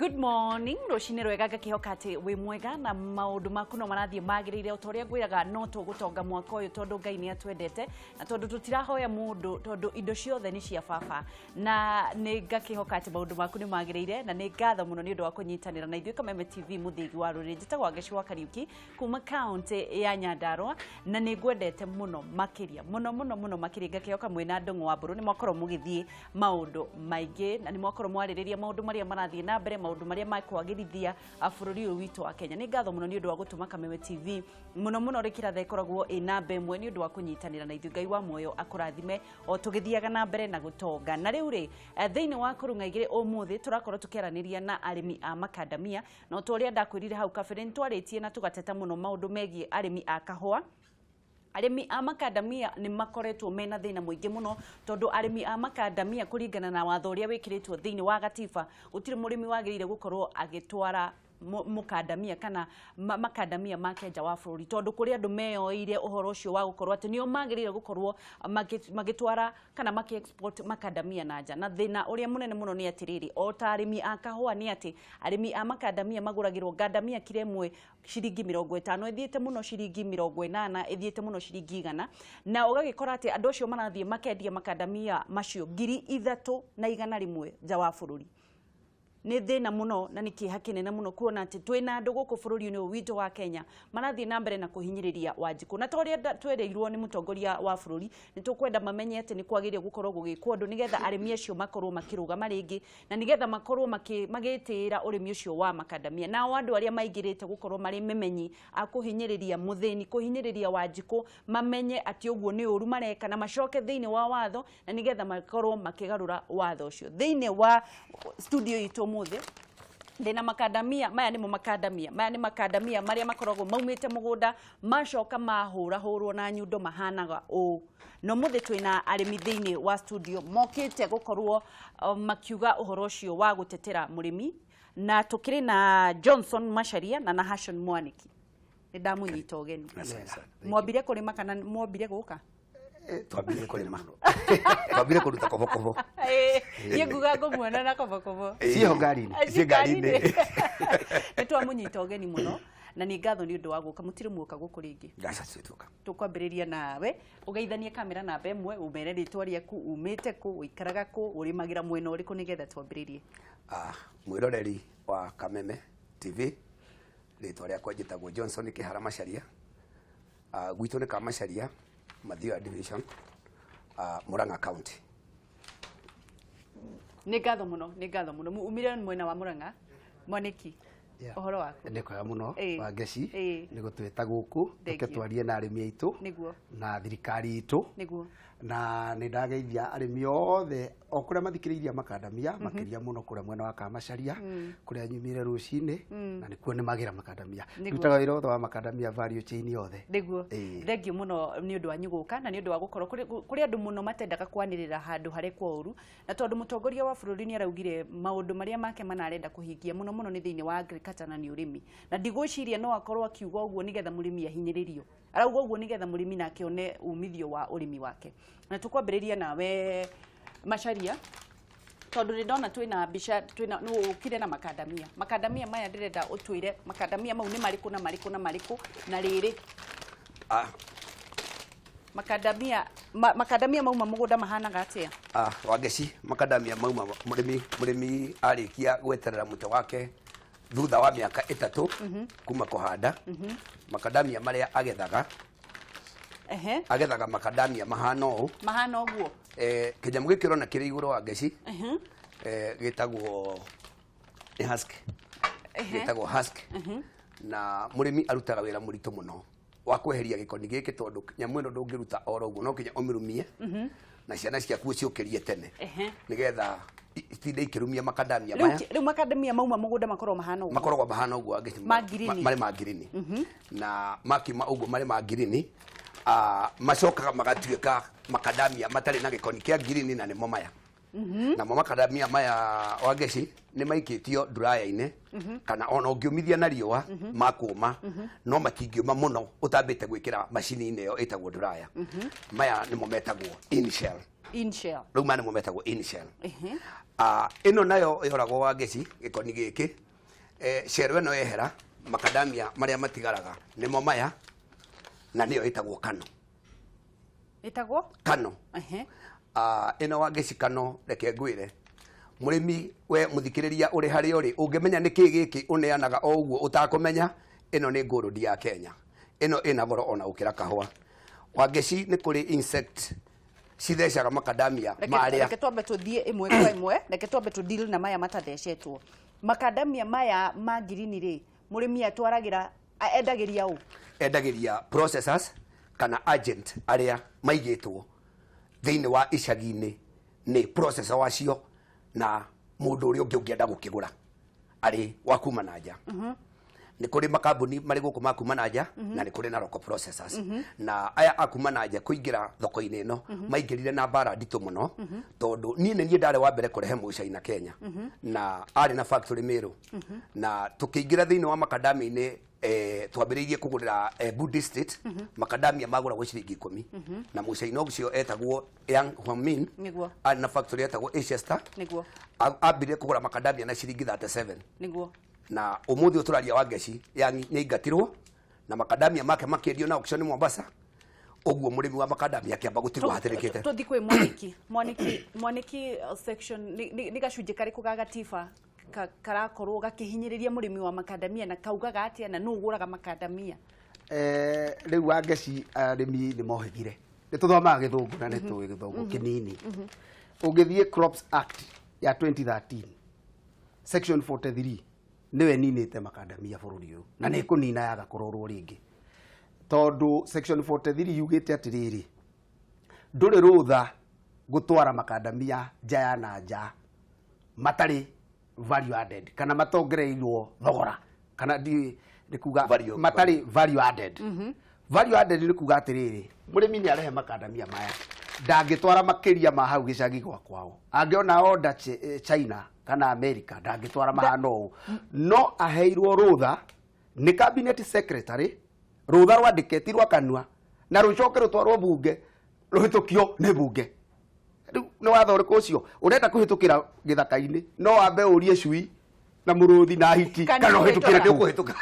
Good morning, Roshine Rwega gakihoka ati wi mwega na maundu maku no marathie magirire utoria ngwiraga no tugutonga mwaka uyu tondu Ngai ni atwendete na tondu tutirahoya mundu tondu indo ciothe ni cia baba na ni gakihoka ati maundu maku ni magirire na ni ngatho muno ni undu wa kunyitanira na ithuĩ Kameme TV muthigi wa ruriri njitagwo Gacua Kariuki kuma county ya Nyandarua na ni ngwendete muno makiria muno makiria gakihoka mwina ndungu wa mburu ni mwakorwo mugithie maundu maingi na ni mwakorwo mwaririria maundu maria marathie na mbere maundu maria makwagirithia bururi uyu witu wa Kenya ni ngatho muno ni undu wa gutuma Kameme TV muno rikira tha ikoragwo ina mbemwe ni undu wa kunyitanira na ithuĩ Ngai wa muoyo akurathime o tugithiaga na mbere na gutonga na riu ri thiini wa Kurung'a igire umuthi turakorwo tukiaraniria na arimi a Macadamia no turia ndakwirire hau kabere ni twaritie na tugateta muno maundu megie arimi a kahua. Arimi a Macadamia ni makoretwo mena thina muingi muno tondu arimi a Macadamia kuringana na watho uria wikiritwo thiini wa gatiba utire murimi wagirire gukorwo agitwara Macadamia kana Macadamia makenja wa bururi tondu kuri andu meyoire uhoro ucio wa gukorwo ati nio magirire gukorwo magitwara kana maki-export Macadamia nanja na thina uria munene muno ni atiriri o ta arimi a kahua ni ati arimi a Macadamia maguragirwo ngandamia kile mwe shiringi 50 ithiete muno shiringi 80 ithiete muno shiringi 100 na ugagikora ati andu acio marathie makendia Macadamia macio 3,100 nja wa bururi ni thina muno na ni kiha kinene muno kuona ati twina andu guku bururi-ini witu wa Kenya marathie na mbere na kuhinyiriria Wanjiku na toria twereirwo ni mutongoria wa bururi ni tukwenda mamenye ati ni kwagire gukorwo gugikwo andu nigetha arimi acio makorwo makirugama ringi na nigetha makorwo magitira urimi ucio wa Macadamia na andu aria maigirite gukorwo mari memenyi akuhinyiriria muthini kuhinyiriria Wanjiku mamenye ati uguo ni uru mareka na macoke thiini wa watho na nigetha makorwo makigarura watho ucio thiini wa studio itu muthi ndina Macadamia maya ni Macadamia maria makoragwo maumite mugunda macoka mahurwo na nyundo mahanaga o no muthi twina arimi thiini wa studio mokite gukorwo makiuga uhoro ucio wa gutetera murimi na tukiri na Johnson Macharia na Nahashon Mwaniki ni ndamunyita ugeni mwambire kurima kana mwambire guka twambire kurima twambire kuruta kobokobo nguga ngumwona na kobokobo cio ngari-ini ni twamunyita ugeni muno na ni ngatho ni undu wa guka mutire muoka guku ringi gacacutuka tukwambiriria nawe ugeithanie kamera na mbemwe umere ritwa riaku umite ku uikaraga ku urimagira mwena uriku nigetha twambiririe mwiroreri wa Kameme TV ritwa riakwa njitagwo Johnson Kihara Macharia gwitu ni Kamacharia Mathioya Division Murang'a County ni ngatho muno umire mwena wa Murang'a Mwaniki ohoro waku ni kwega muno wa Geci ni gutweta guku tuketwarie na arimi aitu na thirikari itu na ni ndageithia arimi othe okuria mathikiriria Macadamia makiria muno kuria mwena wa Kamacharia kuria nyumire rucini na nikuo ni magira Macadamia rutaga wira othe wa Macadamia value chain yothe niguo thengiu muno ni undu wa nyuguka na ni undu wa gukorwo kuria andu muno matendaga kwanirira handu hare kwa uru na tondu mutongoria wa bururi ni araugire maundu maria make manarenda kuhingia muno ni thiini wa agriculture na ni urimi na ndigwiciria no akorwo akiuga uguo nigetha murimi ahinyiririo arauga uguo nigetha murimi na akione umithio wa urimi wake na tukwambiriria nawe Macharia tondu ni ndona twina bisha twina no ukire na Macadamia maya ndirenda utwire Macadamia mau ni mariku na riri Macadamia mau mugunda mahanaga atia wa Geci Macadamia mau murimi arikia gweterera mute wake thutha wa miaka 3 kuma kuhanda Macadamia maria agethaga agethaga Macadamia mahana uguo kinyamu gikiro na kiri iguru wa Geci gitagwo husk na murimi arutaga wira muritu muno wa kweheria gikoni giki tondu nyamu ino ndungiruta oro uguo no kinya umirumie na ciana ciaku ciukirie tene nigetha itinde ikirumia Macadamia maya riu Macadamia mauma mugunda makorwo mahana uguo mari magirini na makima uguo mari magirini macokaga magatuika Macadamia matari na gikoni kia girini na nimo maya na macadamia maya wangeci nĩ maikĩtio dryer-inĩ kana ona ũngĩũmithia na riũa makũma no matingĩũma mũno ũtambĩte gwĩkĩra macini-inĩ ĩyo ĩtagwo dryer. Maya nĩmo metagwo in shell. Rĩu maya nĩmo metagwo in shell. Ĩno nayo ĩhoragwo wangeci gĩkoni gĩkĩ shell ĩno yehera macadamia marĩa matigaraga nĩmo maya na nĩyo ĩtagwo kano. Kano. Ino wangeci kano reke ngwire murimi we muthikiriria uri hari uri ungimenya niki giki uneanaga o uguo utakumenya ino ni ngurudi ya Kenya. Ino ina goro ona ukira kahwa. Wangeci ni kuri insect cithecaga macadamia maria. Reke twambe tuthie imwe kwa imwe, reke twambe tu deal na maya matathecetwo. Macadamia maya ma green ri murimi atwaragira endagiria u. Endagiria processors kana agent aria maigitwo thĩinĩ wa icagi-inĩ nĩ processor wacio na mũndũ ũrĩa ũngĩ ũngĩenda gũkĩgũra arĩ wa kuma na nja. Nĩ kũrĩ makambuni marĩ gũkũ ma kuma na nja na nĩ kũrĩ na local processors. Na aya akuma na nja kũingĩra thoko-inĩ ĩno maingĩrire na mbara nditũ mũno tondũ niĩ nĩ niĩ ndarĩ wa mbere kũrehe mũcaina Kenya na arĩ na factory Meru na tũkĩingĩra thĩinĩ wa macadamia-inĩ twambĩrĩirie kũgũrĩra Buddhist State macadamia magũragwo ciringi 10 na mũcaina ũcio etagwo Young Hwamin arĩ na factory etagwo Asia ambire kũgũra macadamia na ciringi 37 na umuthi uturaria wangeci yani nĩ ingatirwo na macadamia make makĩendio na auction Mombasa. Oguo murimi wa macadamia kĩamba gũtigwo hatĩrĩkĩte. Tuthi kwĩ mwaniki section ni gacunjĩ karĩkũ ga gatiba karakorwo gakihinyĩrĩria murimi wa macadamia na kaugaga atia na nũ ũgũraga macadamia? Rĩu wangeci arĩmi nĩ mohĩgire. Nĩ tũthomaga gĩthũngũ na nĩ tũĩ gĩthũngũ kĩnini. Ũngĩthiĩ Crops Act ya 2013 section 43 niwe ninĩte macadamia bũrũri ũyũ na nĩ kũnina yaga kũrorwo rĩngĩ tondũ section 43 yugĩte atĩrĩrĩ ndũrĩ rũtha gũtwara macadamia nja ya na nja matarĩ value added kana matongereirwo thogora kana nĩ kuga matarĩ value added. Value added nĩ kuga atĩrĩrĩ mũrĩmi nĩ arehe macadamia maya ndangĩtwara makĩria ma hau gĩcagi gwa kwao angĩona order China kana America ndangĩtwara mahano ũũ no aheirwo rũtha nĩ cabinet secretary rũtha rwandĩkĩti rwa kanua na rũcoke rũtwarwo bunge rũhĩtũkio nĩ bunge. Rĩu nĩ watho ũrĩkũ ũcio ũrenda kũhĩtũkĩra gĩthaka-inĩ no wambe ũrie cui na mũrũthi na hiti kana ũhĩtũkĩre nĩ ũkũhĩtũka.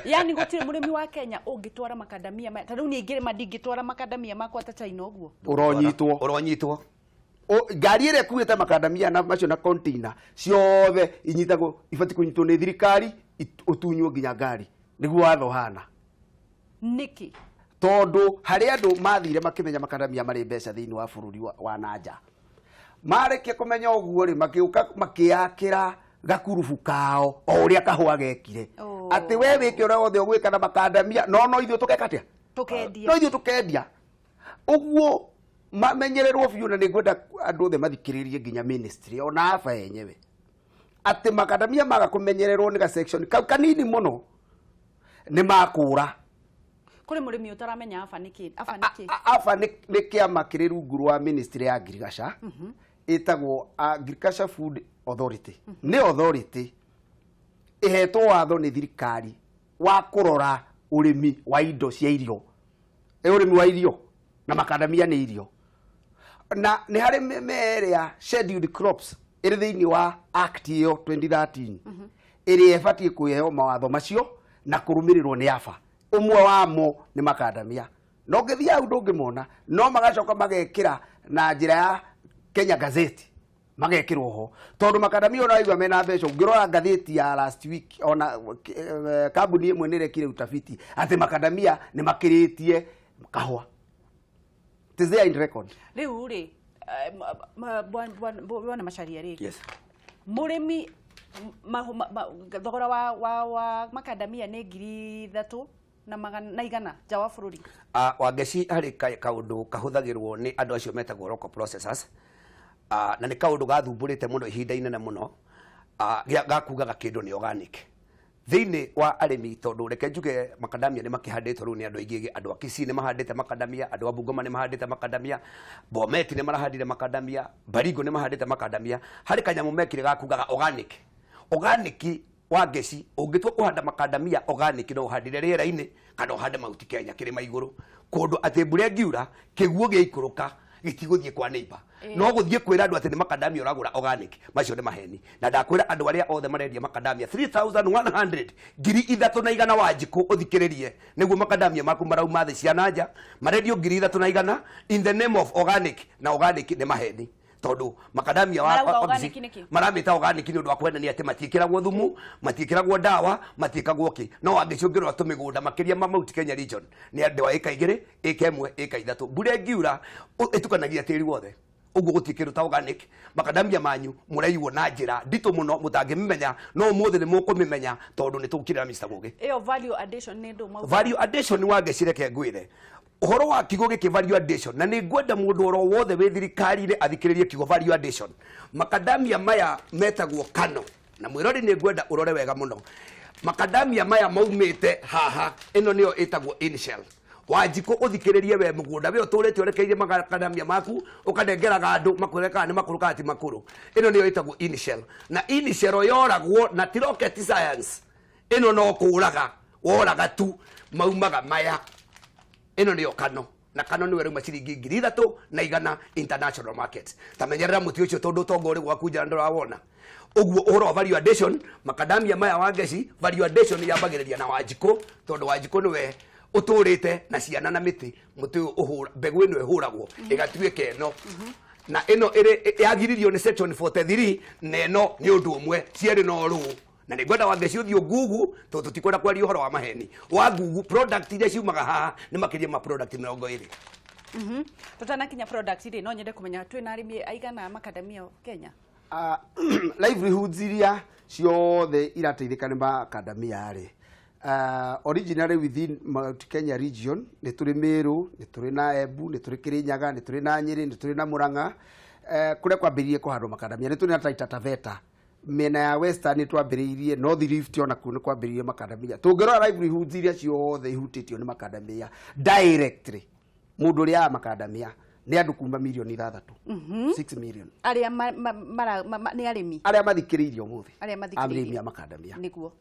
Yani gũtirĩ mũrĩmi wa Kenya ũngĩtwara macadamia maya tondũ nĩ ingĩrĩma ndingĩtwara macadamia makwa ta China ũguo. Ũronyitwo ngari ĩrĩa ĩkuĩte macadamia na macio na container ciothe inyitagwo ibati kũnyitwo nĩ thirikari ũtunywo nginya ngari nĩguo watho hana. Niki tondũ harĩ andũ mathire makĩmenya macadamia marĩ mbeca thĩinĩ wa bũrũri wa nanja marĩkia kũmenya ũguo rĩ magĩũka makĩakĩra gakurubu kao o ũrĩa kahũa gekire atĩ we wĩke ũrĩa wothe ũgwĩka na macadamia no ithuĩ tũkeka atĩa no ithuĩ tũkendia ũguo mamenyererwo biũ na nĩngwenda andũ othe mathikĩrĩrie nginya ministry ona aba yenyewe atĩ macadamia maga kũmenyererwo nĩ ga section kau kanini mũno nĩ makũra. Kũrĩ mũrĩmi ũtaramenya aba nĩkĩ aba nĩ kĩama kĩrĩ rungu rwa ministry ya agriculture ĩtagwo Agriculture Food Authority. Nĩ authority ĩhetwo watho nĩ thirikari wa kũrora ũrĩmi wa indo cia irio ũrĩmi wa irio na macadamia nĩ irio na nĩ harĩ mĩmera scheduled crops ĩrĩ thĩinĩ wa act ĩyo 2013 ĩrĩa ĩbatiĩ kũheo mawatho macio na kũrũmĩrĩrwo nĩ aba. Ũmwe wamo nĩ macadamia no ngĩthia hau ndũngĩmona no magacoka magekĩra na njĩra ya Kenya Gazette magekĩrwo ho tondũ macadamia ona waigua mena mbeca. Ũngĩrora ngathĩti ya last week ona kambuni ĩmwe nĩ ĩrekire utafiti atĩ macadamia nĩ makĩrĩtie kahũa. It is there in record. Rĩu rĩ bwana Macharia rĩ yes mũrĩmi thogora wa macadamia nĩ 3,000 na magana igana nja wa bũrũri. Wangeci harĩ kaũndũ kahũthagĩrwo nĩ andũ acio metagwo local processors na nĩ kaũndũ gathumbũrĩte mũno ihinda inene mũno gakugaga kĩndũ nĩ organic. thiini wa arimi tondu reke njuge macadamia ni makihanditwo riu ni andu aingi andu akisi ni mahandite macadamia andu abungoma ni mahandite macadamia Bomet ni marahandire macadamia Baringo ni mahandite macadamia hari kanyamu mekire gakugaga organic wa geci ungitua kuhanda macadamia organic no uhandire riera-ini kana uhande mauti Kenya kirima iguru kundu ati mbura ngiura kiguo giikuruka gitiguthie kwa neighbor no guthie kwira andu ati ni macadamia uragura organic macio ni maheni na ndakwira andu aria othe marendia macadamia 3100 ngiri 300 wa Wanjiku uthikiririe niguo macadamia maku marauma thi cia nanja marendio ngiri 300 in the name of organic na organic ni maheni tondu macadamia wa maramita organic ni undu wa kwendania ati matiikiragwo thumu matiikiragwo dawa matiikagwo ki no angicungirwo tumigunda makiria ma Mount Kenya region ni andu wa eka igiri eka imwe eka ithatu mbura ngiura itukanagia tiri wothe uguo gutikiruta organic macadamia manyu muraigwo na njira ndito muno mutangimenya no umuthi ni mukumimenya tondu ni tukirira Mr. Mugi iyo value addition ni ndu value addition wa gecireke ngwire uhoro wa kigo giki value addition na ni ngwenda mundu oro wothe we thirikari-ri athikiririe kigo value addition macadamia maya metagwo kano na mwirori ni ngwenda urore wega muno macadamia maya maumite haha ino niyo itagwo initial Wanjiku uthikiririe we mugunda we uturite urekeire macadamia maku ukanengeraga andu makwireka ni makuru kati makuru ino niyo itagwo initial na initial yoragwo na ti rocket science ino no kuraga woraga tu maumaga maya ino niyo kano na kano ni weru maciringi ngiri 300 international market tamenyerera muti ucio tondu tongori gwaku njara ndrawona uguo uhoro value addition macadamia maya wa geci value addition yambagiriria na Wanjiku tondu Wanjiku niwe uturite na ciana na miti muti uhura mbegu ino ihuragwo igatuike eno na ino iri yagiririo ni section 43 na eno ni undu umwe cieri no ru na ni gwenda wangeci uthio gugu to tutikwenda kwaria uhoro wa maheni wa gugu product iria ciumaga haha ni makiria ma product 20 tutanakinya product iri no nyende kumenya twina arimi aigana macadamia Kenya livelihoods iria ciothe irateithika ni macadamia ri originally within Mount Kenya region ni turi Meru ni turi na Embu ni turi Kirinyaga ni turi na Nyeri ni turi na Murang'a kuria kwambiririe kuhandwo macadamia ni turi na Taita Taveta mena ya Western ni twambiririe North Rift ona ku ni kwambiririe macadamia tungirora livelihoods iria ciothe ihutitio ni macadamia directly mundu ria ya macadamia ni andu kuma milioni 6 6 million aria ni arimi aria mathikiriirio muthi arimi ya macadamia niguo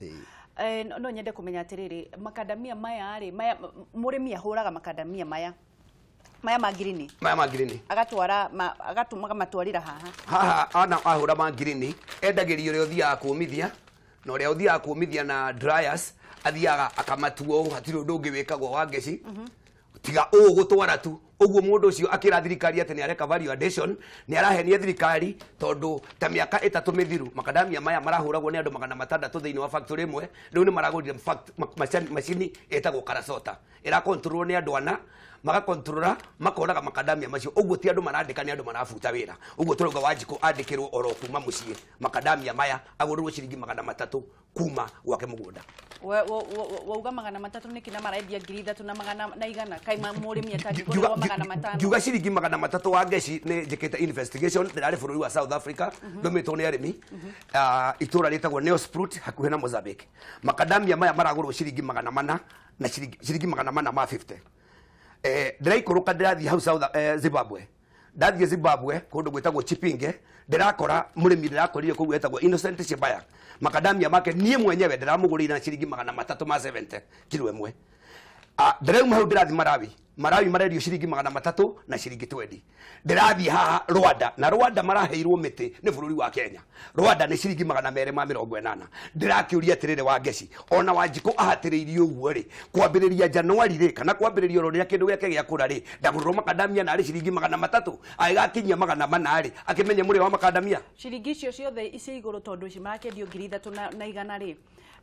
no nyende kumenya atiriri macadamia maya ari maya murimi ahuraga macadamia maya magirini agatwara agatumaga matwarira haha ana ahura magirini endagirio ri uthia kumithia no ri uthia kumithia na dryers athiaga akamatuo hatiri undu ungi wikagwo wa ngeci tiga gutwara tu uguo mundu ucio akira thirikari ati ni areka value addition ni arahenia thirikari tondu ta miaka 3 mithiru macadamia maya marahuragwo ni andu 600 thiini wa factory imwe riu ni maragurire machine etagwo karasota ira control ni andu ana magakontrora makoraga macadamia macio uguo ti andu marandika ni andu marafuta wira uguo turuga Wanjiku andikirwo oro kuma mucie macadamia maya agururwo ciringi 300 kuma gwake mugunda wauga 300 ni kina marendia ngiri 300 kai murimi atangikora 500 ngiuga ciringi 300 wa ngeci ni njikite investigation ndirari bururi wa South Africa ndomitwo ni arimi itura ritagwo Neosprut hakuhe na Mozambique macadamia maya maragurwo ciringi 400 na ciringi 450 ndiraikuruka ndirathie hau Zimbabwe ndathie Zimbabwe kundu gwitagwo Chipinge ndirakora murimi ndirakorire kuu gwetagwo Innocent Chibaya macadamia make nie mwenyewe ndiramugurira na ciringi 370 kilo imwe ndirauma hau ndirathi Marawi marendio ciringi 300 na ciringi 20 ndirathie haha Rwanda na Rwanda maraheirwo miti ni bururi wa Kenya Rwanda ni ciringi 280 ndirakiuria atirire wa ngeci ona Wanjiku ahatiriirio uguo ri kwambiriria Januari ri kana kwambiriria ro ria kindu giake gia kura ri ndaguriro macadamia na ri ciringi 300 aigakinyia 400 ri akimenya muri wa macadamia ciringi icio ciothe ici iguru tondu ci marakendio ngiri 300 ri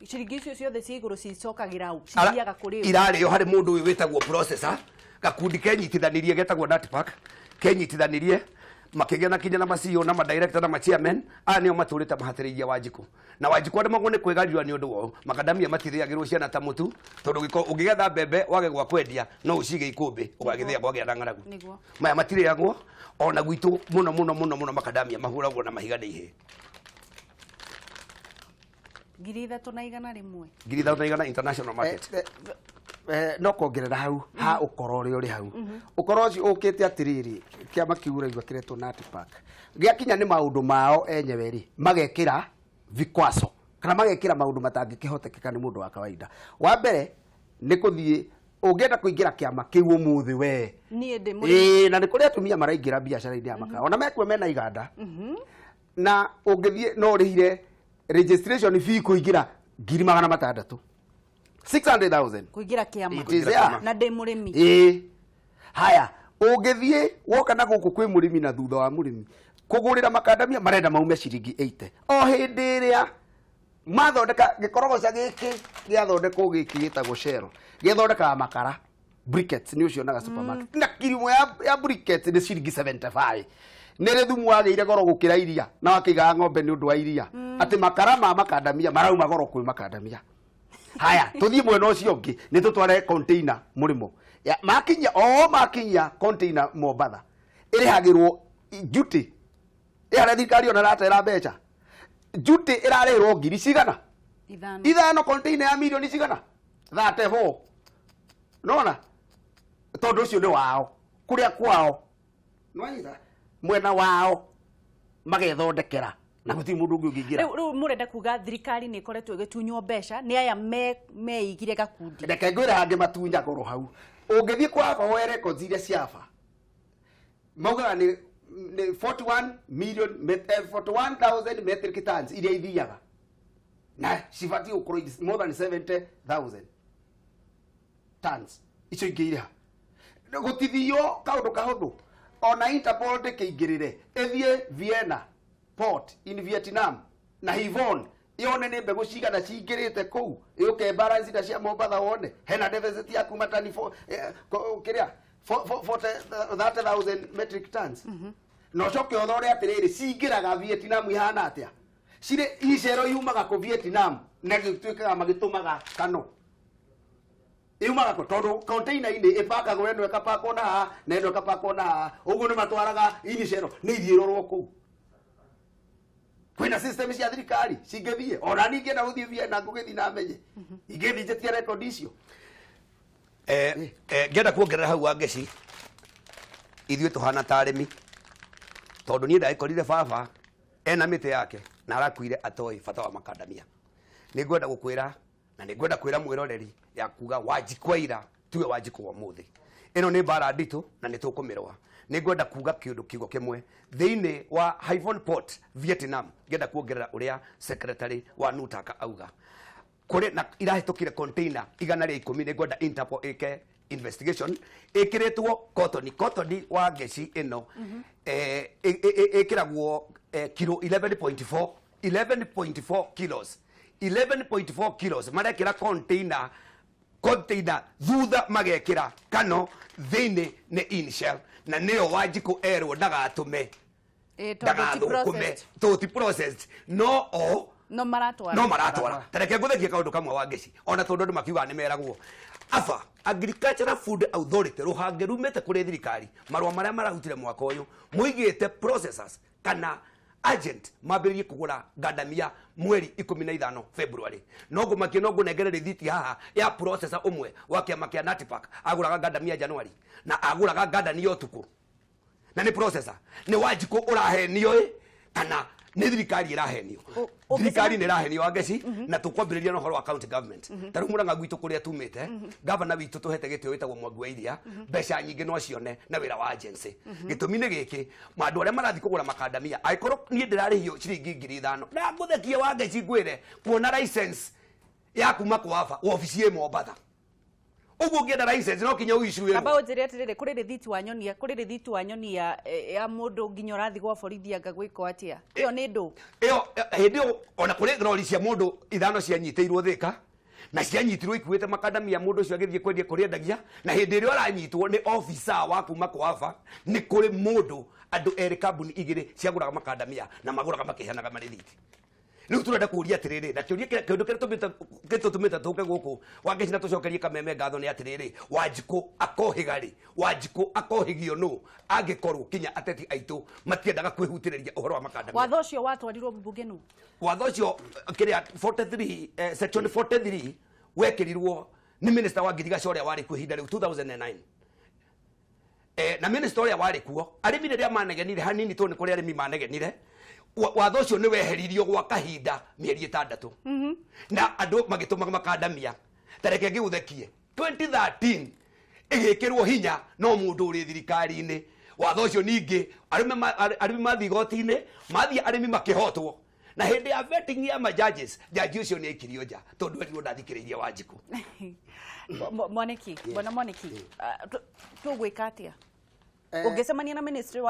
ciringi icio ciothe ci iguru cicokagira au cithiaga kuri irari yo hari mundu witagwo processor gakundi kenyitithanirie getagwo Datpack kenyitithanirie makigea na kinya na macio na director na chairman anio maturite mahatiriria Wanjiku na Wanjiku ande magone kwegarirwa ni undu wo macadamia matithiagirwo ciana ta mutu tondu giko ungigetha mbembe wage gwa kwendia no ucige ikumbi ugagithia gwagea na ngaragu maya matiriagwo ona gwitu muno macadamia mahuragwo na mahiga ni ihe 300 na igana rimwe 300 na igana international market no kongerera hau ha ukoro uri hau ukoro ucio ukite atiriri kiama kiura igwa kiretwo nut pack giakinya ni maundu mao enyewe ri magekira vikwaso kana magekira maundu matangikihotekeka ni mundu wa kawaida wa mbere ni kuthie ungenda kuingira kiama kiu umuthi we nie ndi muri na ni kuri atumia maraingira biacara-ini ya makara ona mekwe mena iganda na ungithie no rihire registration fee kuingira 600,000 600,000 kuingira kiama na ndi murimi haya ungithie woka na guku kwi murimi na thutha wa murimi kugurira makadamia marenda maume ciringi 80 o hindi ria mathondeka gikorogoca giki giathondekwo giki gitagwo shero githondeka makara briquettes ni ucio naga supermarket na kirimo ya briquettes ni ciringi 75 nere thumu wageire goro gukira iria na wakiga ng'ombe ni undu wa iria ati makara ma makadamia marauma goro kwi makadamia haya tuthie mwena ucio ungi ni tutware container murimo makinya container Mombatha irihagirwo duty ira thirikari ona ratera mbeca duty irarehirwo ngiri cigana ithano container ya milioni cigana 34 nona tondu ucio ni wao kuria kwao nwanyita mwena wao magethondekera na guti mundu ungi ungingira riu murenda kuga thirikari ni ikoretwo igitunywo mbeca ni aya meigire gakundi reke ngwira hangi matunya goro hau ungithie kwa we records iria ciafa maugaga ni 41,000 metric tons iria ithiaga na cibati ukorwo more than 70,000 tons icio ingĩira gũtithio kaũndũ kahũthũ ona Interpol ndĩkĩingĩrĩre ĩthiĩ Vienna port in Vietnam na Hivon yone nĩ mbegũ cigana cingĩrĩte kũu ĩũke balance na cia Mombatha wone hena deficit ya kuma tani kĩrĩa 30,000 metric tons no coke othore atiriri cingĩraga Vietnam ihana atia cirĩ icero iumaga ku Vietnam na gĩtuĩkaga magĩtũmaga Kano iumaga ku tondu container-inĩ ĩpakagwo ĩno ĩkapakwo na haha na ĩno ĩkapakwo na haha ũguo nĩ matwaraga icero nĩ ithiĩrorwo kũu kwina system cia thirikari cingĩthie ona ningĩ na gũthiĩ Vienna ngũgĩthi na menye ingĩthi njetie record icio ngenda kuongerera hau wa ngeci ithuĩ tũhana ta arĩmi tondu niĩ ndagĩkorire baba ena mĩtĩ yake na arakuire atoĩ bata wa makadamia nĩ ngwenda gũkwĩra na nĩ ngwenda kwĩra mwĩroreri ya kuga Wanjikũ ira tiwe Wanjikũ wa mũthĩ ĩno nĩ mbara nditũ na nĩ tũkũmĩrũa nĩ ngwenda kuga kiugo kimwe thĩinĩ wa Hivon Port Vietnam ngenda kuongerera ũrĩa secretary wa Nutaka auga kuri na irahĩtũkire container 110 nĩ ngwenda Interpol ĩke investigation ĩkĩrĩtwo cotton wa ngeci ĩno ĩkĩragwo kilo 11.4 kilos 11.4 kilos marekĩra container thutha magekĩra Kano thĩinĩ nĩ inshell na nĩyo Wanjikũ erwo ndagatũme ti processed no maratwara tareke ngũthekie kaũndũ kamwe wa ngeci ona tondũ andũ makiugaga nĩ meragwo aba Agricultural Food Authority rũhange rumĩte kũrĩ thirikari marũa marĩa marahutire mwaka ũyũ mũigĩte processors kana agent mambĩrĩrie kũgũra ngandamia mweri 15 February no ngũmakie no ngũnengere rĩthiti haha ya processor ũmwe wa kĩama kĩa Natpac agũraga ngandamia January na agũraga ngandania ũtukũ na nĩ processor nĩ Wanjikũ ũrahenio kana nĩ thirikari ĩrahenio thirikari nĩ ĩrahenio wa ngeci na tũkwambĩrĩria na ũhoro wa county government tarĩu Mũrang'a gwitũ kũrĩa tumĩte gavana witũ tũhete gĩtĩo wĩtagwo Mwangi wa Iria mbeca nyingĩ no cione na wĩra wa agency gĩtũmi nĩ gĩkĩ andũ arĩa marathiĩ kũgũra makandamia angĩkorwo niĩ ndĩrarĩhio ciringi 5,000 na ngũthekie wa ngeci ngwĩre kuona license ya kuma kwa wabici ĩ Mombatha uguo ngĩenda license no kinya ũicue kaba ũnjĩre atirĩrĩ kũrĩ rĩthiti wa nyonia ya mũndũ nginya ũrathi gwa borithi anga gwĩko atĩa ĩyo nĩ ndũ ĩyo hĩndĩ ĩyo ona kũrĩ rori cia mũndũ 5 cianyitĩirwo Thĩka na cianyitirwo ikuĩte makandamia mũndũ ũcio agĩthiĩ kwendia kũrĩa endagia na hĩndĩ ĩrĩa aranyitwo nĩ officer wa kuma kwa nĩ kũrĩ mũndũ andũ erĩ kambuni igĩrĩ ciagũraga makandamia na magũraga makĩheanaga marĩthiti riu turenda kuria atiriri na kiuria kindu kiria tumita tuke guku Wangeci na tucokerie kameme ngatho ni atiriri Wanjiku akohigari Wanjiku akohigio no angikorwo kinya ateti aitu matiendaga kwihutiriria uhoro wa Macadamia. Watho ucio watwarirwo mbunge no watho ucio kiria 43 section 43 wekirirwo ni minister wa Githigaca uria wari ku hinda riu 2009 na minister uria wari kuo arimi riria manegenire hanini to ni kuri arimi manegenire watho ucio ni weheririo gwa kahinda mieri 6 na andu magitumaga Macadamia tareke ngiuthekie 2013 igikirwo hinya no mundu uri thirikari-ini watho ucio ningi arimi mathi goti-ini mathi arimi makihotwo na hindi ya vetting ya judges jaji ucio ni ikirio nja tondu erirwo ndathikiririe Wanjiku. Mwaniki bwana Mwaniki tugwika atia ungicemania na minister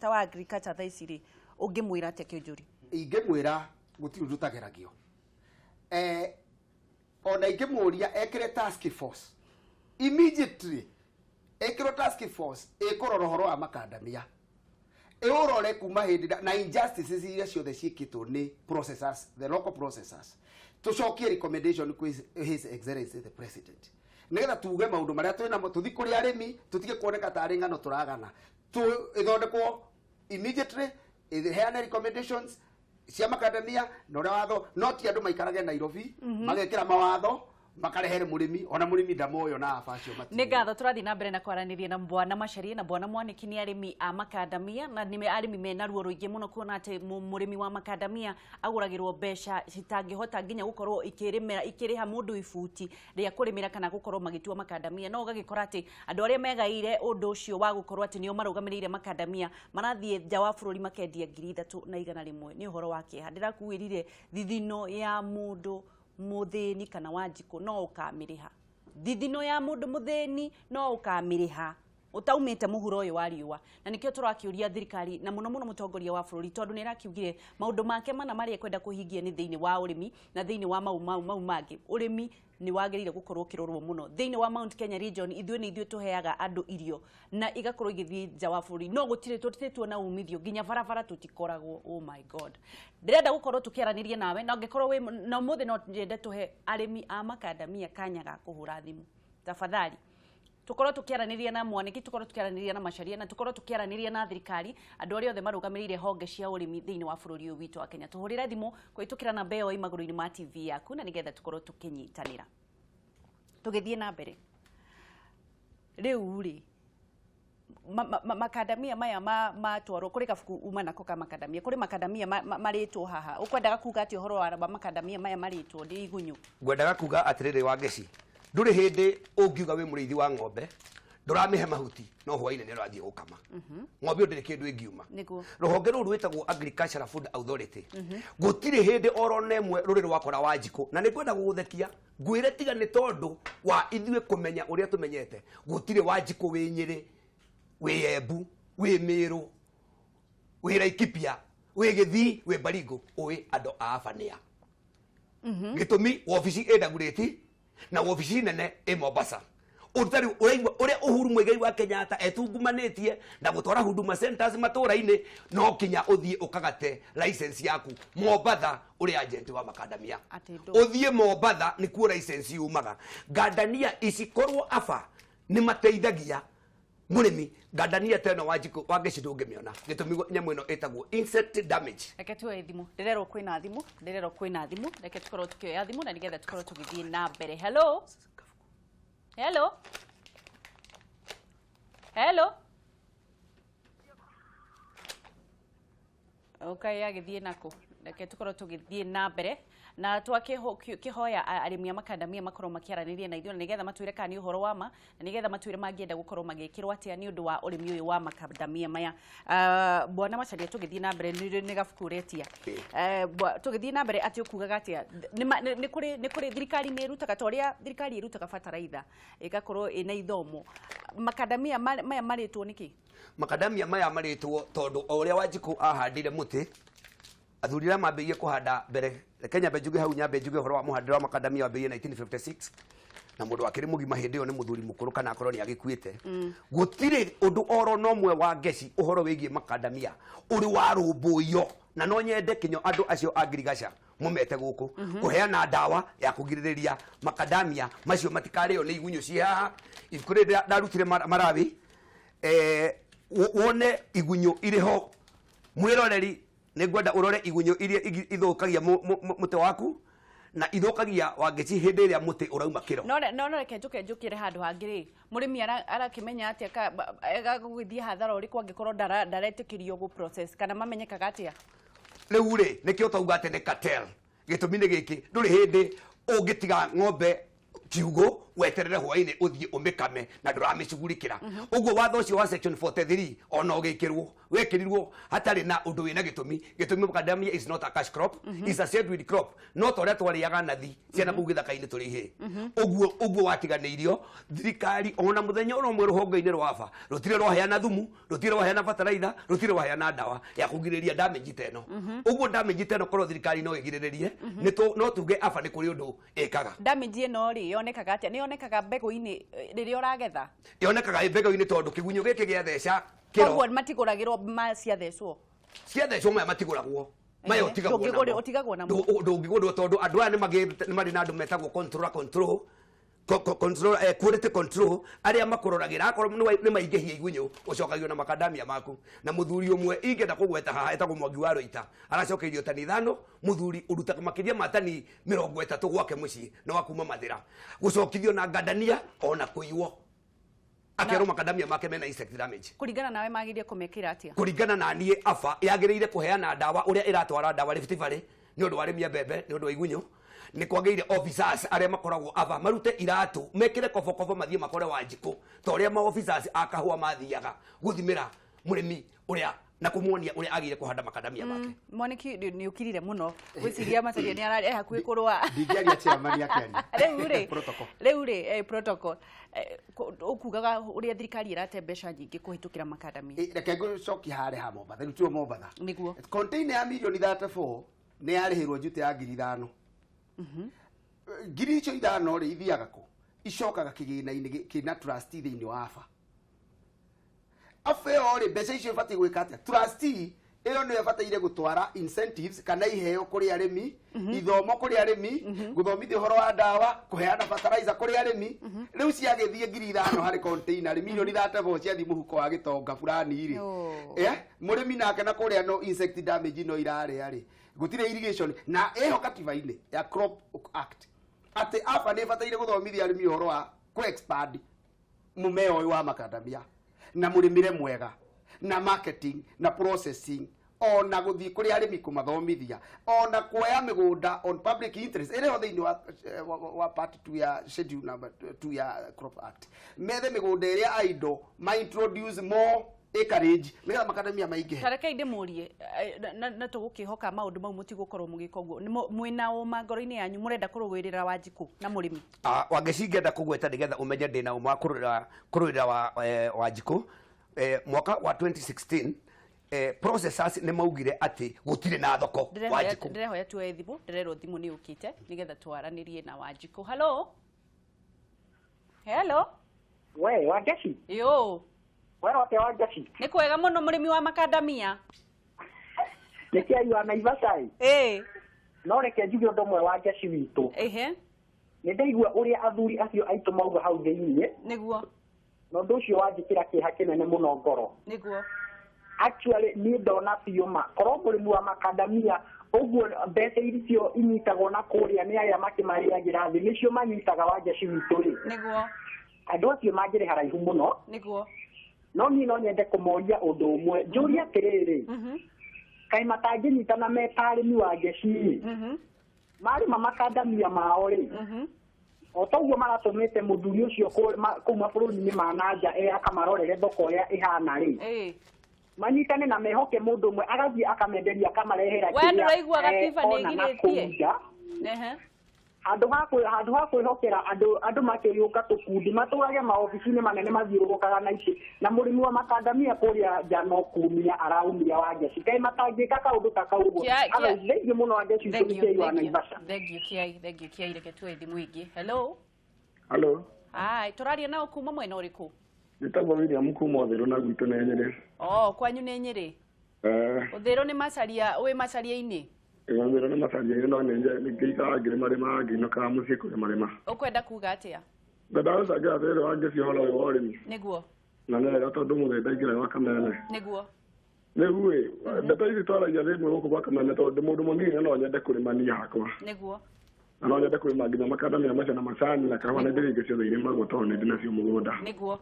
wa agriculture thaa ici ri ungimwira atia kiunjuri? Ingimwira gutiri undu tageragio ona ingimuria ekire task force immediately ekiro task force ikurora horo wa Macadamia urore kuma hindi na injustices iria ciothe ciikitwo ni processors, the local processors, tucokie recommendation kwa his excellency the president nigetha tuge maundu maria twina mo tuthi kuri arimi tutige kuoneka tari ngano turagana tu ithondekwo immediately heane recommendations cia Macadamia na uria watho not andu maikarage Nairobi magekira mawatho makarehere murimi ona murimi ndamoyo na afacio mati ni ngatho turathi na mbere na kwaraniria na bwana Macharia na bwana Mwaniki ni arimi a Macadamia na ni arimi mena ruo ruingi muno kuona ati murimi wa Macadamia aguragirwo besha citangihota nginya gukorwo ikirimira ikiriha mundu ifuti ria kurimira kana gukorwo magitua Macadamia no gagikora ati andu aria megaire undu ucio wa gukorwo ati nio marugamirire Macadamia marathie nja wa bururi makendia 3,100 ni uhoro wa kieha ndirakuirire thithino ya mundu muthini kana Wanjiku no ukamiriha thithino ya mundu muthini no ukamiriha utaumite muhuro uyu wa riua na nikio turakiuria thirikari na muno muno mutongoria wa bururi tondu ni rakiugire maundu make mana mari ekwenda kuhingia ni thiini wa urimi na thiini wa mau mangi urimi ni wagirire gukorwo kirorwo muno thiini wa Mount Kenya region ithuĩ tuheaga andu irio na igakorwo igithii nja wa bururi no gutire tutitwo na umithio nginya barabara tutikoragwo. Oh my god, ndirenda gukorwo tukiaranirie nawe na ngikorwo we na muthi no ndende tuhe arimi a Macadamia kanya ga kuhura thimu tafadhali tukorwo tukiaraniria na Mwaniki tukorwo tukiaraniria na Macharia na tukorwo tukiaraniria na thirikari andu aria othe marugamirire honge cia urimi thiini wa bururi uyu witu wa Kenya tuhurire thimu kwitukira na mbeo imaguru-ini ma TV yaku na nigetha tukorwo tukinyitanira tugithie na mbere riu ri Macadamia maya matwarwo kuri kabuku uma nako ka Macadamia kuri Macadamia maritwo haha ukwendaga kuga ati uhoro wa Macadamia maya maritwo ndi igunyu ngwendaga kuga atiriri Wangeci nduri hindi ungiuga wi muriithi wa ng'ombe nduramihe mahuti no hwaine ni rathie gukama ng'ombe ndiri kindu ingiuma ruhonge ruru rwitagwo Agricultural Food Authority gutire hindi orona emwe ruriri rwakwa ra Wanjiku na nikwenda guguthekia ngwire tiga ni tondu wa ithuĩ kumenya uria tumenyete gutire Wanjiku wi Nyeri wi Embu wi Miru wi Laikipia wi Githii wi Baringo ui andu a Abania gitumi ofici endaguriti na ofici nene Mombasa utari uria Uhuru Muigai wa Kenyatta etungumanetie na gutwara huduma centers matura-ini no kinya uthie ukagate license yaku Mombasa uri agent wa Macadamia uthie Mombasa ni kuo license yumaga Gadania isikorwo aba ni mateithagia murimi Gadania teno Wangeci ndungimiona gitumi nyamu ino etagwo insect damage. Reke tuoe thimu ndirerwo kwina thimu reke tukorwo tukioya thimu na nigetha tukorwo tugithie na mbere. Hello okay agithie nako reke tukorwo tugithie na mbere na twakihoya arimi a Macadamia makorwo makiaraniria na ithuĩ na nigetha matwire kana ni uhoro wa ma na nigetha matwire mangienda gukorwo magikirwo atia ni undu wa urimi uyu wa Macadamia maya. Bwana Macharia tugithie na mbere ni gabuku retia tugithie na mbere ati ukugaga atia ni kuri thirikari ni irutaga toria thirikari irutaga bataraitha igakorwo ina ithomo Macadamia maya maritwo niki Macadamia maya maritwo tondu uria Wanjiku ahandire muti athurira mambirie kuhanda mbere Kenya benjuge hau nyambe njuge horo wa muhandira wa Macadamia wambirie 1956 na mundu wakiri mugima hindi yo ni muthuri mukuru kana akorwo ni agikuite gutire undu oro no mwe wa Ngeci uhoro wigie Macadamia uri wa rumbuyo na no nyende kinyo andu acio a Girigaca mumete guku kuheana ndawa ya kugiririria macadamia macio matikareo ni igunyo ci haha ikure ndarutire marawi wone igunyo iriho mwiroreri ningwenda urore igunyo iria ithukagia muti waku na ithukagia wangeci hindi iria muti urauma kiro no reke njukire handu hangiri murimi arakimenya atia agagithia hathara uriku angikorwo ndaretikirio gu process kana mamenyekaga atia riu ri nikio tauga ati ni cartel gitumi ni giki nduri hindi ungitiga ng'ombe kiugo weterere hwaini uthie umikame na nduramicugurikira uguo watho ucio wa section 43 ona ugikirwo wekirirwo hatari na undu wina gitumi macadamia is not a cash crop is a shade weed crop not oria twariaga nathi ciana kuu githaka-ini turi hi uguo watiganeirio thirikari ona muthenya ona mwe ruhonge-ini rwaba rutire rwaheana thumu rutire rwaheana fertilizer rutire rwaheana ndawa ya kugiriria damage teno uguo damage teno korwo thirikari no igiririe no tuge aba ni kuri undu ikaga damage eno ri yonekaga atia ni yonekaga mbegu-ini riria uragetha yonekaga mbegu-ini tondu kigunyo giki gia theca koguo matiguragirwo ciathecwo maya matiguragwo maya utigagwo na ndungigurwo tondu andu aya ni mari na andu metagwo quality control aria makuroragira akorwo ni maingihia igunyo ucokagio na macadamia maku na muthuri umwe ingenda kugweta haha etagwo Mwangi wa Roita aracokeirio tani 5 muthuri urutaga makiria matani 30 gwake mucii no akuma mathira gucokithio na ngandania ona kuiwo akero macadamia make mena insect damage kuringana nawe magirie kumekira atia kuringana na nie aba yagiriire kuheana ndawa uria iratwara ndawa Rift Valley ni undu wa remia bebe ni undu wa igunyo ni kwageire officers aria makoragwo ava marute iratu mekire kofokofo mathie makore Wanjiku to uria ma officers akahua mathiaga guthimira murimi uria na kumuonia uria agire kuhanda macadamia make moneki ni ukirire muno gwiciria macaria ni arari hakui kurwa ndingiaria chairman yakeni riu ri protocol ukugaga uria thirikari irate mbeca nyingi kuhitukira macadamia reke ngucoki hare ha Mombatha riu tuo Mombatha niguo container ya milioni 34 ni yarihirwo njute ya 5,000 ngiri icio 5 ri ithiaga ku icokaga kigina-ini kina trustee thiini wa aba afeo ri mbeca icio ibati gwika atia trustee iyo no ibataire gutwara incentives kana iheo kuri arimi ithomo kuri arimi guthomithia horo wa ndawa kuheana fertilizer kuri arimi riu ciagithie ngiri 5 hari container ri milioni 34 ciathi muhuko wa gitonga fulani ri murimi nake na kuria no insect damage no irare ari gutire irrigation na eho katiba-ini ya crop act ati aba ni bataire guthomithia arimi horo wa ku expand mumeo uyu wa macadamia na murimire mwega na marketing na processing ona guthii kuri arimi kumathomithia ona kuoya migunda on public interest ere ho thiini wa part 2 ya schedule number 2 ya crop act methe migunda iria aido ma introduce more acreage niga macadamia maingi tareke inde murie na tugukihoka maundu mau mutigukorwo mugika uguo mwina uma ngoro-ini yanyu murenda kurugwirira Wanjiku na murimi wangecingenda kugweta nigetha umenye ndina uma kururira wa Wanjiku mwaka wa 2016 processors ne maugire ati gutire na thoko Wanjiku ndirehoya tuwe thimu ndirero thimu ni ukite nigetha twaranirie na Wanjiku hello we Wanjeci yo wewe wote Wanjeci ni kwega muno murimi wa macadamia nikia yu anaivasai no reke njuge undu mwe Wanjeci witu ni ndaigua uria athuri acio aitu mauga hau thiini niguo no nducio wanjikira kiha kinene muno ngoro niguo actually ni ndona bioma korwo murimi wa macadamia uguo mbeca icio inyitagwo na kuria ni aya makimariagira thi nicio manyitaga Wanjeci witu ri niguo andu acio mangire haraihu muno niguo no ni no nyende kumoria undu umwe njuria atiriri kai matangĩnyitana metarĩmi Wanjeci mari macadamia mao ri otoguo maratumite muthuri ucio kuma bururi-ini ma nanja akamarorere thoko ya ihana ri manyitane na mehoke mundu umwe agathii akamenderia akamarehera kiria wewe gatiba ni igiritie handu ha kwihokera andu makiriuka tukundi maturage maobici-ini manene mathiururukaga na ici na murimi wa macadamia kuria njano kumia araumia Wanjeci kai matangika kaundu ta kauguo thengio muno Wanjeci tukiei wa Naivasha thengio kiai reke tuwe thimu ingi hello Hai turaria nao kuma mwena uriku nitagwo William kuma Uthiru na gwitu ni Nyeri kwanyu ni Nyeri Uthiru ni macaria wi macaria-ini Ngambira na masaria no nenje ngiika ngire marima ngino ka musie kure marima. Ukwenda kuga atia? Dada saga thero wange si holo yori. Niguo. Na nä to ndu mu ngira wa kamene. Niguo. Niguo ndata ici twaragia rimwe guku gwa kamene tondu mundu munini no nyende kurima ni yakwa. Niguo. Na no nyende kurima nginya makadamia macio na macani na kahũa na indo ingĩ ciothe irĩ magwo tondũ nĩ ndĩ nacio mũgũnda. Niguo.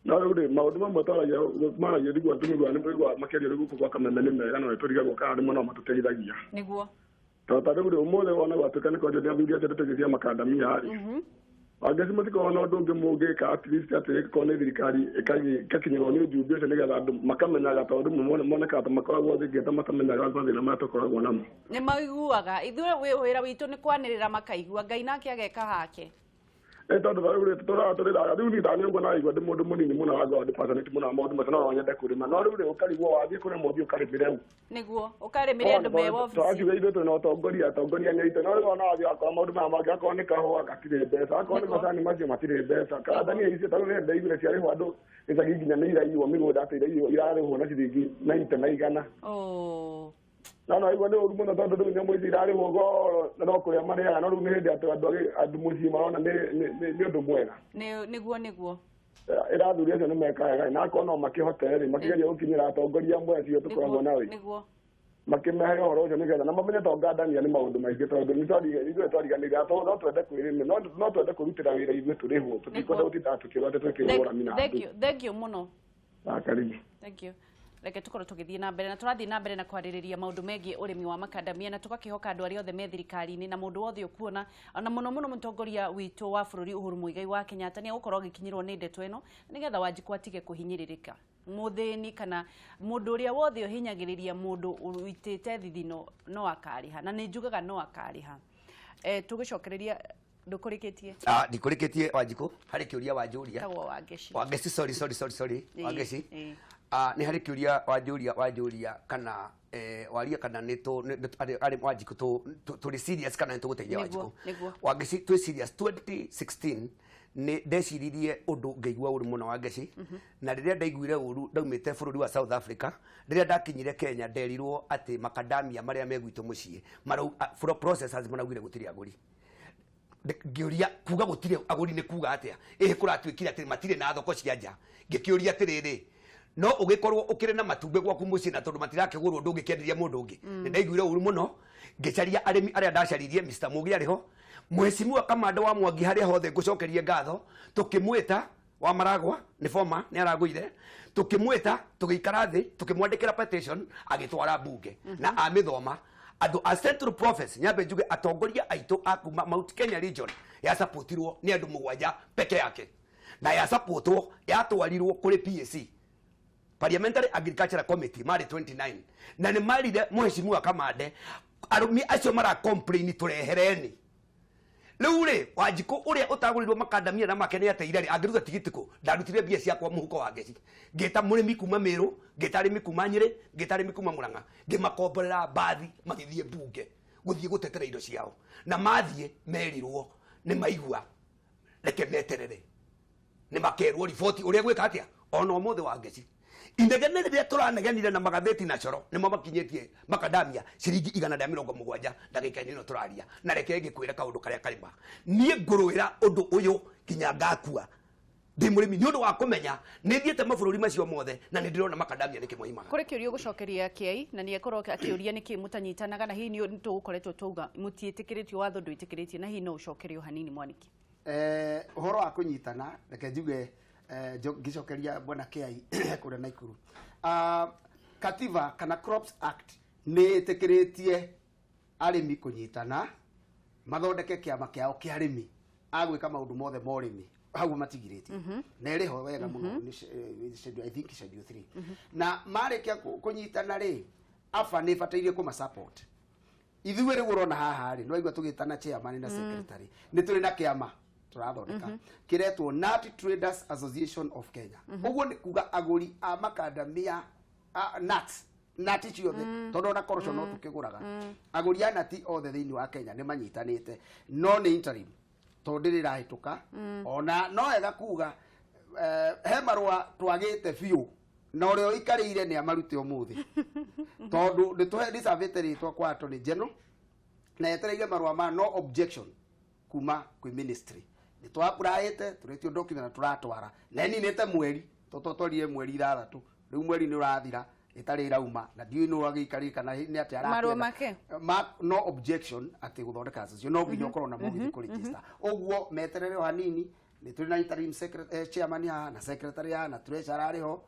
No rĩu rĩ maũndũ mamwe twaragia maragia ndigua tũmigua nĩ mĩigua makĩria rĩ gũkũ gwa kamene nĩ mega no nĩtũrigagwo kana rĩmwe no matũteithagia. Niguo. Tondũ ta rĩu rĩ ũmũthĩ wona gwatuĩka nĩ kwendia athuri acio tũgĩcia makadamia rĩ. Angesi matiko na ũndũ ũngĩ mũngĩka at least atĩ ĩkorwo nĩ thirikari ĩkakinyĩrwo nĩ ũjumbe ũcio nĩgetha andũ makamenyaga tondũ monekaga ta makoragwo thingĩta matamenyaga mathĩna marĩa tũkoragwo namo. Nĩ maiguaga ithuĩ wĩra witũ nĩ kwanĩrĩra makaigua Ngai nake ageka hake. Tondũ rĩu rĩ tũrarĩra rĩu nĩ ndani ũguo naigua ndĩ mũndũ mũnini mũno wa God passionate mũno wa maũndũ macio no nyende kũrĩma no rĩu rĩ ũkarigwo wathiĩ kũrĩma ũthiĩ ũkarĩmĩre rĩu. Nĩguo ũkarĩmĩre andũ me wobici. Twaciuga ithuĩ twĩna ũtongoria nĩaitũ no rĩu ona wathiĩ akorwo maũndũ maya mangĩ akorwo nĩ kahũa gatirĩ mbeca akorwo nĩ macani macio matirĩ mbeca kana ndania icio tarĩu nĩ ndaigire ciarĩhwo andũ gĩcagi nginya nĩ iraiywo mĩgũnda atĩ iraiywo irarĩhwo na ciringi 90 na igana. No igua nĩ ũru mũno tondũ rĩu nyamũ ici irarĩhwo goro na no kũrĩa marĩaga no rĩu nĩ hĩndĩ atĩ andũ mũciĩ marona nĩ ũndũ mwega. Nĩguo. Irathuri acio nĩ mekaga na akorwo no makĩhote rĩ makĩgeria gũkinyĩra atongoria amwe acio tũkoragwo nao makĩmehe ũhoro ũcio nĩgetha na mamenye to ngandania nĩ maũndũ maingĩ tondũ ithuĩ twariganĩria no twende kwĩrĩmĩra no twende kũrutĩra wĩra ithuĩ tũrĩhwo tũtikwenda gũtindaga tũkĩrwo atĩ twĩkĩrwo mina. Thank you mũno. Karibu. Thank you. Reke tukorwo tugithii na mbere na tũrathiĩ na mbere na kwarĩrĩria maũndũ megiĩ ũrĩmi wa makadamia na tũgakĩhoka andũ arĩa othe me thirikari-inĩ na mũndũ wothe ũkuona na mũno mũtongoria witũ wa bũrũri Uhuru Muigai wa Kenyatta nĩ gũkorwo agĩkinyĩrwo nĩ ndeto ĩno nĩgetha Wanjikũ atige kũhinyĩrĩrĩka mũthĩni kana mũndũ ũrĩa wothe ũhinyagĩrĩria mũndũ ũitĩte thithino no akarĩha na nĩ njugaga no akarĩha. Tũgĩcokereria ndũkũrĩkĩtie ndikũrĩkĩtie Wanjikũ harĩ kĩũria wanjũria Wangeci sorry Wangeci nĩ harĩ kĩũria wanjũria kana waria kana nĩ arĩ Wanjikũ tũrĩ serious kana nĩ tũgũteithia Wanjikũ. Wangeci twĩ serious 2016 nĩ ndeciririe ũndũ ngaigua ũru mũno Wangeci na rĩrĩa ndaiguire ũru ndaumĩte bũrũri wa South Africa rĩrĩa ndakinyire Kenya nderirwo atĩ makadamia marĩa megwitũ mũciĩ processors maraugire gũtirĩ agũri. Ngĩũria kuga gũtirĩ agũri nĩ kuga atĩa kũratuĩkire atĩ matirĩ na thoko cia nja. Ngĩkĩũria atĩrĩrĩ no ũgĩkorwo ũkĩrĩ na matumbĩ gwaku mũciĩ na tondũ matirakĩgũrwo ũndũ ũngĩkĩenderia mũndũ ũngĩ. Nĩ ndaiguire ũru mũno ngĩcaria arĩmi arĩa ndacaririe Mr. Mugi arĩho Mheshimiwa Kamanda wa Mwangi harĩa hothe ngũcokerie ngatho tũkĩmwĩta wa Maragwa nĩ former nĩ aragũire tũkĩmwĩta tũgĩikara thĩ tũkĩmwandĩkĩra petition agĩtwara bunge na amĩthoma andũ a Central Province nyambe njuge atongoria aitũ a kuma Mount Kenya region ya supportirwo nĩ andũ mũgwanja peke yake na ya supportwo yatwarirwo kũrĩ PAC Parliamentary Agricultural Committee marĩ 29 na nĩ marire Mheshimiwa Kamande arũmi acio mara complain tũrehereni. Rĩu rĩ Wanjikũ ũrĩa ũtagũrirwo makadamia na make nĩ ateire rĩ angĩruta tigitiko ndarutire mbia ciakwa mũhuko wa Ngeci ngĩta mũrĩmi kuma Meru ngĩta arĩmi kuma Nyĩrĩ ngĩta arĩmi kuma Murang'a ngĩmakomborera mbathi magĩthiĩ bunge gũthiĩ gũtetera indo ciao na mathiĩ merirwo nĩ maigua reke meterere nĩ makerwo riboti ũrĩa gwĩka atĩa ona ũmũthĩ wa Ngeci inegene rĩrĩa tũranegenire na magathĩti na coro nĩmo makinyĩtie makadamia ciringi 170 ndagĩka-inĩ ĩno tũraria na reke ngĩkwĩre kaũndũ karĩa karĩma niĩ ngũrũĩra ũndũ ũyũ nginya ngakua ndĩ mũrĩmi nĩ ũndũ wa kũmenya nĩ thiĩte mabũrũri macio mothe na nĩ ndĩrona makadamia nĩ kĩmoimaga. Kũrĩ kĩũria ũgũcokeria kĩai na nĩ akorwo akĩũria nĩkĩ mũtanyitanaga na hihi nĩ tũgũkoretwo tauga mũtiĩtĩkĩrĩtio watho ndwĩtĩkĩrĩtie na hihi no ũcokerio hanini Mwaniki. Ũhoro wa kũnyitana reke njuge ngicokeria bwana Kiai kũrĩa Naikuru. Katiba kana Crops Act nĩ ĩtĩkĩrĩtie arĩmi kũnyitana mathondeke kĩama kĩao kĩa arĩmi agwĩka maũndũ mothe ma ũrĩmi hau matigirĩtie na ĩrĩho wega mũno I think schedule 3 na marĩkia kũnyitana rĩ aba nĩ ĩbataire kũma support. Ithuĩ rĩu ũrona haha rĩ no aigua tũgĩtana chairman na secretary nĩ tũrĩ na kĩama tũrathondeka kiretwo Nut Traders Association of Kenya. Ũguo nĩ kuga agũri a makadamia nati ciothe tondũ ona korosho no tũkĩgũraga agũri a nati othe thĩinĩ wa Kenya nĩ manyitanĩte no nĩ interim tondũ ndĩrahĩtũka ona no wega kuga he marũa twagĩte biũ na ũrĩa ũikarĩire nĩ amarute ũmũthĩ tondũ nĩ tũhe disavete rĩtwa kwa Attorney General na yetereire marwa ma no objection kuma kwi ministry ni twapuraite turetio document na turatwara na ni nete mweri tototolire mweri 3 riu mweri ni urathira itari irauma na ndiu no agikarika na ni ati ara marwa make no objection ati guthondeka association no nginya ukorwo na mogithi ku register uguo meterere hanini ni turi na interim secretary chairman ya na secretary ya na treasurer ariho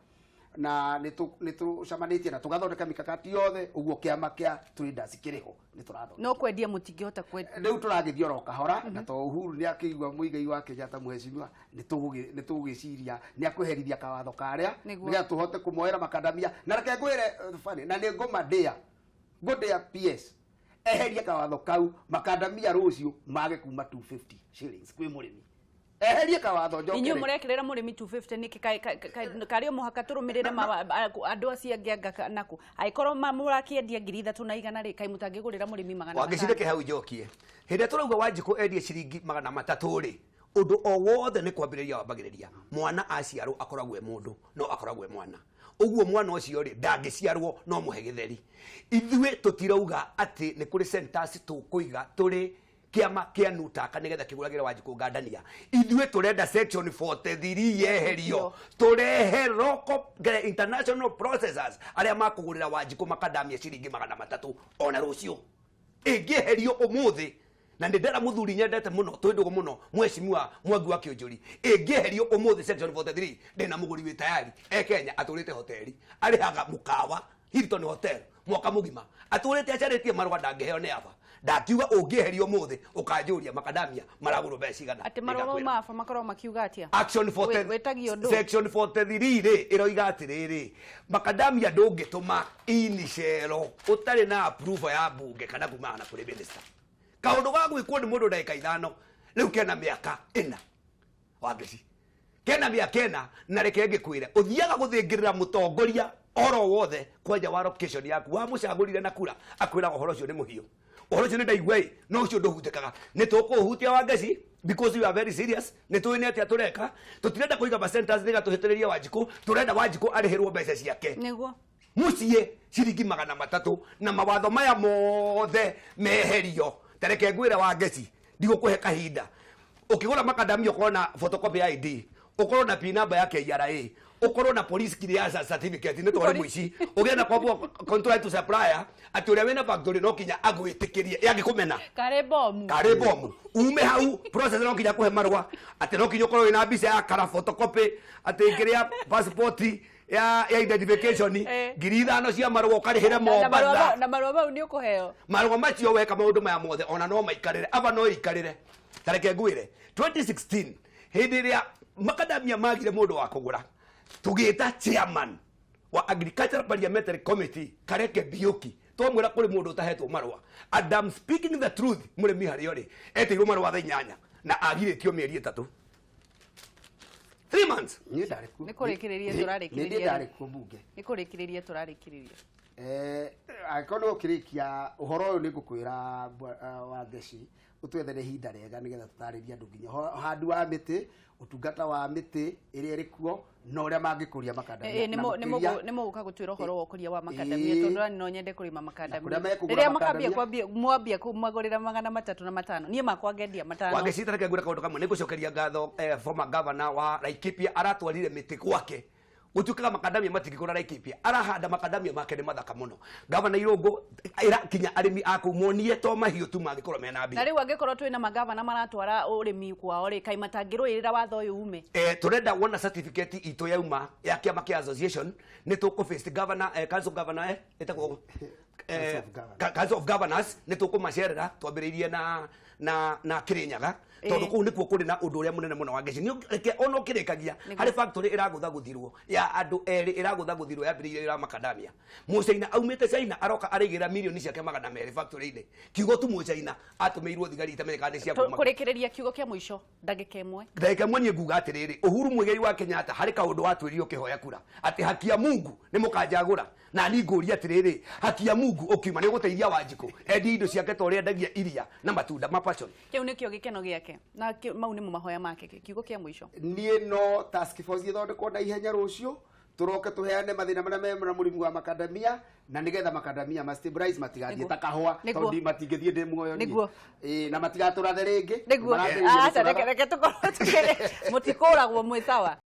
na nitu shamanitie na tugathondeka mikakati yothe uguo kiama kia traders kiriho ni turathondeka no kwendia mutingihota kwendia riu turagithio ro kahora na to Uhuru ni akigwa muigai wake jata mheshimiwa ni tugiciria ni akuherithia kawatho karia niga tuhote kumoera Macadamia na reke ngwire fani na ni ngoma ndia ngodia PS eheria kawatho kau Macadamia rucio mage kuma 250 shillings kwi murimi eheria kawatho njokere inyu murekirira murimi 250 niki kario muhaka turumirire andu acia ngianga naku aikorwo mamurakiendia 3,100 ri kai mutangigurira murimi 100 wangicireke hau njokie hinde turauga Wanjiku endie ciringi 300 ri undu o wothe ni kwambiriria wambagiriria mwana aciarwo akoragwo e mundu no akoragwo e mwana uguo mwana ucio ri ndangiciarwo no muhe githeri ithue tutirauga ati ni kuri centers tukuiga turi kiama kia nutaka nigetha kiguragira Wanjiku ngandania ithue turenda section 43 yeherio turehe local international processors aria makugurira Wanjiku Macadamia ciringi 300 ona rucio ingieherio umuthi na ndendera muthuri nyendete muno twindugo muno mweshimiwa Mwangi wa Kionjuri ingieherio umuthi section 43 ndina muguri wi tayari Kenya aturite hoteli arihaga mukawa Hilton Hotel mwaka mugima aturite acaritie marwa ndangeheo ni aba ndakiuga ungieherio muthe ukanjuria Macadamia maraguru becigana ati maroro mafa makoro makiuga atia action 40 section 43 ri iroiga atiriri Macadamia ndungituma inishero utari na approval ya bunge kana kumana kuri minister kaundu ga gwikwo ni mundu ndagika 5 riu kena miaka 4 wangeci kena miaka 4 na reke ngikwire uthiaga guthingirira mutongoria oro wothe kwanja wa location yaku wa mucagurire na kura akwira uhoro ucio ni muhio uhoro ucio ni ndaigwe no ucio nduhutekaga ni tukuhutia Wangeci because we are very serious ni tuine ati atureka tutirenda kuiga percentage niga tuhitiriria Wanjiku turenda Wanjiku arihirwo mbeca ciake niguo mucie ciringi 300 na mawatho maya mothe meherio tareke ngwira Wangeci ndigukuhe kahinda ukigura Macadamia ukorona photocopy ID ukorona PIN number yake KRA ukorona police clearance certificate ni twari muici ugenda kwa contract to supplier ati uria wena factory no kinya agwitikirie yangikumena kare bomu ume hau process no kinya kuhe marwa ati no kinya ukorwo ina visa ya kara photocopy ati ngiria passport ya identification 5,000 cia marwa ukarihira Mombasa na marwa mau ni ukuheo marwa macio weka maundu maya mothe ona no maikarire aba no ikarire tareke ngwire 2016 hindi ria Macadamia magire mundu wa kugura tugita chairman wa Agricultural Parliamentary Committee Kareke Biuki twamwira kuri mundu utahetwo marwa Adam speaking the truth murimi hario ri etirwo marwa tha 8 na agiritio mieri 3 3 months ni ndariku ni kurikiriria turarikiriria ni ndariku bunge ni kurikiriria turarikiriria akono kirikia uhoro uyu ni ngukwira Wangeci utwethere hinda rega nigetha tutariria andu nginya handu wa miti utungata wa miti iria irikuo no uria mangikuria Macadamia ni muguka gutwira uhoro wa ukuria wa Macadamia tondu ani no nyende kurima Macadamia riria makambia mwambia kumagurira 300 na 5 nie makwa ngendia 5 Wangeci tareke ngwira kaundu kamwe nigucokeria ngatho former governor wa Laikipia aratwarire miti gwake utukaga Macadamia matigikura Laikipia arahanda Macadamia make ni mathaka muno governor Irungu ira kinya arimi akumonie to mahiu tu magikorwo mena mbi na riu angikorwo twina magavana maratwara urimi kwao ri kai matangirwirira watho uyu ume turenda wona certificate ito yauma ya kiama kia association ni tuku face governor council governor etako council of governors ni tuku macerera twambiririe na Kirinyaga tondu kuu nikuo kuri na undu uria munene muno Wangeci ni reke ono kirikagia hari factory iragutha guthirwo ya andu eri iragutha guthirwo yambiririe ira Macadamia mucaina aumite China aroka arigira milioni ciake 200 factory ine kiugo tu mucaina atumeirwo thigari itamerikane cia kuma kurikiriria kiugo kia muico ndagika imwe nie nguga atiriri Uhuru Muigai wa Kenyatta hari kaundu watwiririo kihoya kura ati haki ya Mungu ni mukanjagura na ni nguria atiriri haki ya Mungu ukiuma ni guteithia Wanjiku endi indo ciake to ria ndagia iria na matunda ma passion kiu nikio gikeno giake na mau ni mahoya make kiugo kia muico nie no task force ithondekwo na ihenya rucio turoke tuheane mathina maria me na murimu wa macadamia na nigetha macadamia ma stabilize matigathie ta kahua tondi matingithie ndi muoyo ni na matigatũrathe ringi acha reke tukorwo tukiri mutikuragwo mwi sawa